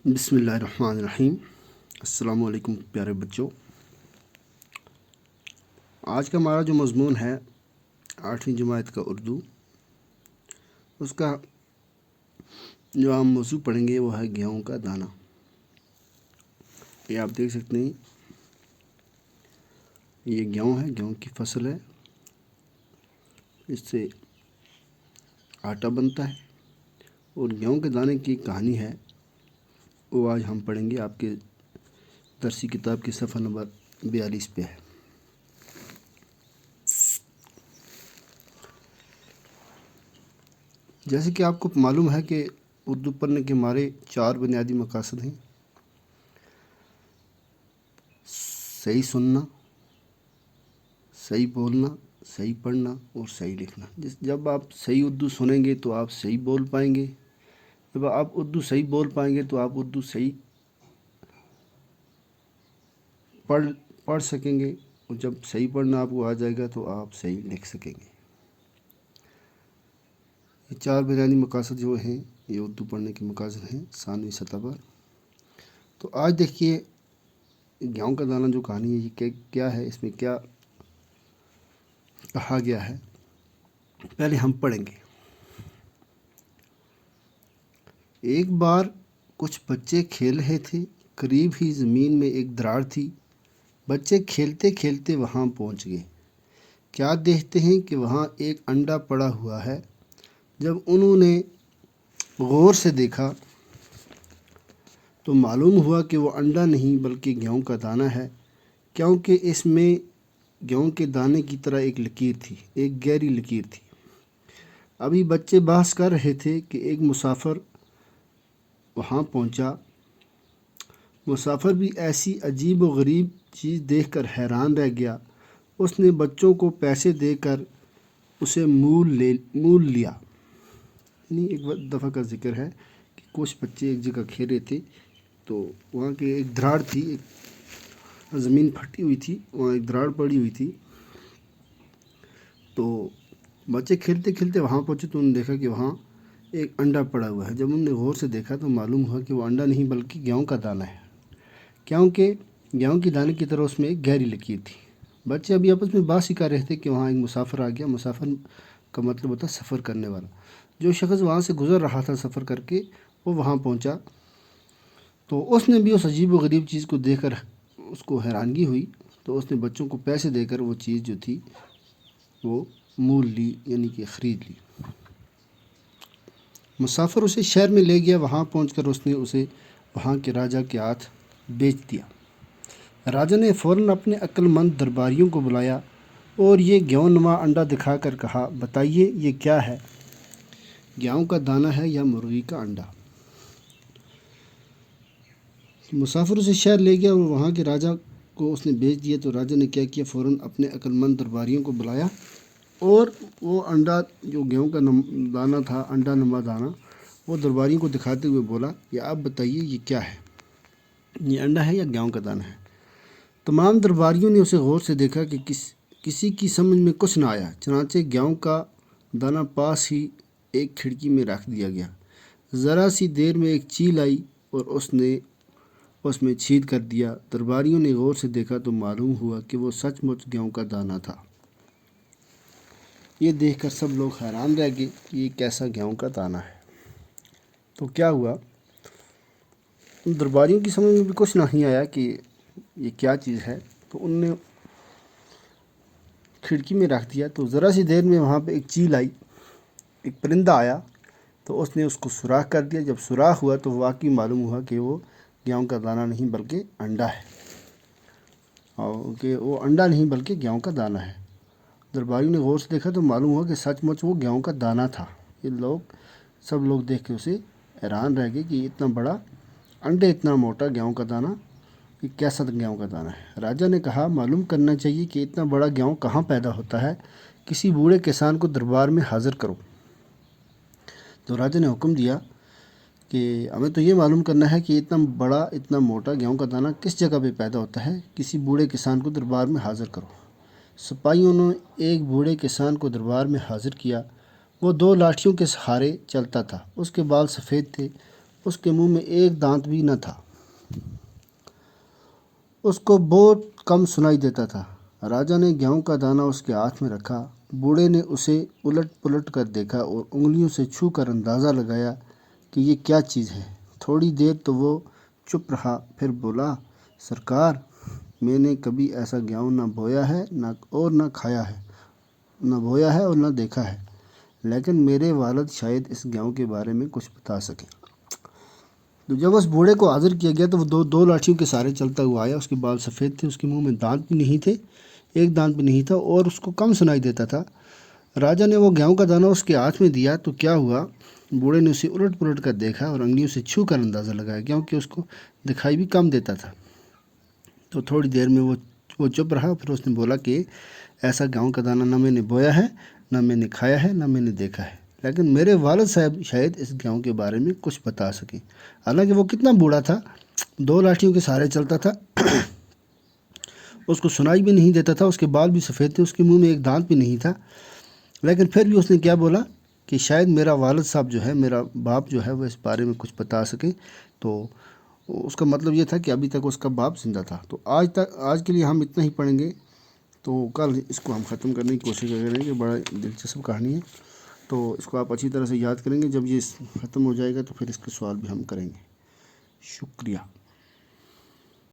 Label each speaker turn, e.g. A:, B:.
A: بسم اللہ الرحمن الرحیم۔ السلام علیکم پیارے بچوں، آج کا ہمارا جو مضمون ہے 8ویں جماعت کا اردو، اس کا جو ہم موضوع پڑھیں گے وہ ہے گیہوں کا دانہ۔ یہ آپ دیکھ سکتے ہیں، یہ گیہوں ہے، گیہوں کی فصل ہے، اس سے آٹا بنتا ہے اور گیہوں کے دانے کی کہانی ہے وہ آج ہم پڑھیں گے۔ آپ کے درسی کتاب کی صفحہ نمبر 42 پہ ہے۔ جیسے کہ آپ کو معلوم ہے کہ اردو پڑھنے کے ہمارے 4 بنیادی مقاصد ہیں: صحیح سننا، صحیح بولنا، صحیح پڑھنا اور صحیح لکھنا۔ جب آپ صحیح اردو سنیں گے تو آپ صحیح بول پائیں گے، جب آپ اردو صحیح بول پائیں گے تو آپ اردو صحیح پڑھ سکیں گے، اور جب صحیح پڑھنا آپ کو آ جائے گا تو آپ صحیح لکھ سکیں گے۔ یہ 4 بنیادی مقاصد جو ہیں یہ اردو پڑھنے کے مقاصد ہیں ثانوی سطح پر۔ تو آج دیکھیے گیہوں کا دانہ جو کہانی ہے یہ کیا ہے، اس میں کیا کہا گیا ہے، پہلے ہم پڑھیں گے۔ ایک بار کچھ بچے کھیل رہے تھے، قریب ہی زمین میں ایک دراڑ تھی۔ بچے کھیلتے کھیلتے وہاں پہنچ گئے۔ کیا دیکھتے ہیں کہ وہاں ایک انڈا پڑا ہوا ہے۔ جب انہوں نے غور سے دیکھا تو معلوم ہوا کہ وہ انڈا نہیں بلکہ گیہوں کا دانہ ہے، کیونکہ اس میں گیہوں کے دانے کی طرح ایک لکیر تھی، ایک گہری لکیر تھی۔ ابھی بچے بحث کر رہے تھے کہ ایک مسافر وہاں پہنچا۔ مسافر بھی ایسی عجیب و غریب چیز دیکھ کر حیران رہ گیا۔ اس نے بچوں کو پیسے دے کر اسے مول لیا۔ یعنی ایک دفعہ کا ذکر ہے کہ کچھ بچے ایک جگہ کھیل رہے تھے، تو وہاں کے ایک دراڑ تھی، ایک زمین پھٹی ہوئی تھی، وہاں ایک دراڑ پڑی ہوئی تھی۔ تو بچے کھیلتے کھیلتے وہاں پہنچے تو انہوں نے دیکھا کہ وہاں ایک انڈا پڑا ہوا ہے۔ جب انہوں نے غور سے دیکھا تو معلوم ہوا کہ وہ انڈا نہیں بلکہ گیہوں کا دانہ ہے، کیونکہ گیہوں کے دانے کی طرح اس میں ایک گہری لکیر تھی۔ بچے ابھی آپس میں بات کر رہے تھے کہ وہاں ایک مسافر آ گیا۔ مسافر کا مطلب ہوتا ہے سفر کرنے والا۔ جو شخص وہاں سے گزر رہا تھا سفر کر کے، وہ وہاں پہنچا تو اس نے بھی اس عجیب و غریب چیز کو دیکھ کر اس کو حیرانگی ہوئی، تو اس نے بچوں کو پیسے دے کر وہ چیز جو تھی وہ مول لی، یعنی کہ خرید لی۔ مسافر اسے شہر میں لے گیا۔ وہاں پہنچ کر اس نے اسے وہاں کے راجا کے ہاتھ بیچ دیا۔ راجا نے فوراً اپنے عقل مند درباریوں کو بلایا اور یہ گیہوں نما انڈا دکھا کر کہا، بتائیے یہ کیا ہے، گیہوں کا دانہ ہے یا مرغی کا انڈا؟ مسافر اسے شہر لے گیا اور وہاں کے راجا کو اس نے بیچ دیا۔ تو راجا نے کیا فوراً اپنے عقل مند درباریوں کو بلایا اور وہ انڈا جو گیہوں کا دانہ تھا، انڈا نما دانہ، وہ درباریوں کو دکھاتے ہوئے بولا کہ آپ بتائیے یہ کیا ہے، یہ انڈا ہے یا گیہوں کا دانہ ہے؟ تمام درباریوں نے اسے غور سے دیکھا کہ کسی کی سمجھ میں کچھ نہ آیا، چنانچہ گیہوں کا دانہ پاس ہی ایک کھڑکی میں رکھ دیا گیا۔ ذرا سی دیر میں ایک چیل آئی اور اس نے اس میں چھید کر دیا۔ درباریوں نے غور سے دیکھا تو معلوم ہوا کہ وہ سچ مچ گیہوں کا دانہ تھا۔ یہ دیکھ کر سب لوگ حیران رہ گئے کہ یہ کیسا گیہوں کا دانہ ہے۔ تو کیا ہوا، درباریوں کی سمجھ میں بھی کچھ نہیں آیا کہ یہ کیا چیز ہے، تو انہوں نے کھڑکی میں رکھ دیا۔ تو ذرا سی دیر میں وہاں پہ ایک چیل آئی، ایک پرندہ آیا، تو اس نے اس کو سوراخ کر دیا۔ جب سوراخ ہوا تو واقعی معلوم ہوا کہ وہ گیہوں کا دانہ نہیں بلکہ انڈا ہے، اور کہ وہ انڈا نہیں بلکہ گیہوں کا دانہ ہے۔ درباریوں نے غور سے دیکھا تو معلوم ہوا کہ سچ مچ وہ گیہوں کا دانہ تھا۔ یہ سب لوگ دیکھ کے اسے حیران رہ گئے کہ اتنا بڑا انڈے، اتنا موٹا گیہوں کا دانہ، یہ کیسا گیہوں کا دانہ ہے؟ راجا نے کہا معلوم کرنا چاہیے کہ اتنا بڑا گیہوں کہاں پیدا ہوتا ہے، کسی بوڑھے کسان کو دربار میں حاضر کرو۔ تو راجا نے حکم دیا کہ ہمیں تو یہ معلوم کرنا ہے کہ اتنا بڑا، اتنا موٹا گیہوں کا دانہ کس جگہ پہ پیدا ہوتا ہے، کسی بوڑھے کسان کو دربار میں حاضر کرو۔ سپاہیوں نے ایک بوڑھے کسان کو دربار میں حاضر کیا۔ وہ 2 لاٹھیوں کے سہارے چلتا تھا، اس کے بال سفید تھے، اس کے منہ میں ایک دانت بھی نہ تھا۔ اس کو بہت کم سنائی دیتا تھا۔ راجا نے گیہوں کا دانہ اس کے ہاتھ میں رکھا۔ بوڑھے نے اسے الٹ پلٹ کر دیکھا اور انگلیوں سے چھو کر اندازہ لگایا کہ یہ کیا چیز ہے۔ تھوڑی دیر تو وہ چپ رہا، پھر بولا، سرکار، میں نے کبھی ایسا گیہوں نہ بویا ہے نہ کھایا ہے، نہ بویا ہے اور نہ دیکھا ہے، لیکن میرے والد شاید اس گیہوں کے بارے میں کچھ بتا سکیں۔ تو جب اس بوڑھے کو حاضر کیا گیا تو وہ دو لاٹھیوں کے سہارے چلتا ہوا آیا۔ اس کے بال سفید تھے، اس کے منہ میں دانت بھی نہیں تھے، ایک دانت بھی نہیں تھا، اور اس کو کم سنائی دیتا تھا۔ راجا نے وہ گیہوں کا دانہ اس کے ہاتھ میں دیا تو کیا ہوا، بوڑھے نے اسے الٹ پلٹ کر دیکھا اور انگلیوں سے چھو کر اندازہ لگایا، کیونکہ اس کو دکھائی بھی کم دیتا تھا۔ تو تھوڑی دیر میں وہ چپ رہا، پھر اس نے بولا کہ ایسا گیہوں کا دانہ نہ میں نے بویا ہے، نہ میں نے کھایا ہے، نہ میں نے دیکھا ہے، لیکن میرے والد صاحب شاید اس گیہوں کے بارے میں کچھ بتا سکیں۔ حالانکہ وہ کتنا بوڑھا تھا، دو لاٹھیوں کے سہارے چلتا تھا، اس کو سنائی بھی نہیں دیتا تھا، اس کے بال بھی سفید تھے، اس کے منہ میں ایک دانت بھی نہیں تھا، لیکن پھر بھی اس نے کیا بولا کہ شاید میرا والد صاحب جو ہے، میرا باپ جو ہے، وہ اس بارے میں کچھ بتا سکیں۔ تو اس کا مطلب یہ تھا کہ ابھی تک اس کا باپ زندہ تھا۔ تو آج کے لیے ہم اتنا ہی پڑھیں گے، تو کل اس کو ہم ختم کرنے کی کوشش کریں گے۔ بڑا دلچسپ کہانی ہے، تو اس کو آپ اچھی طرح سے یاد کریں گے۔ جب یہ ختم ہو جائے گا تو پھر اس کے سوال بھی ہم کریں گے۔ شکریہ۔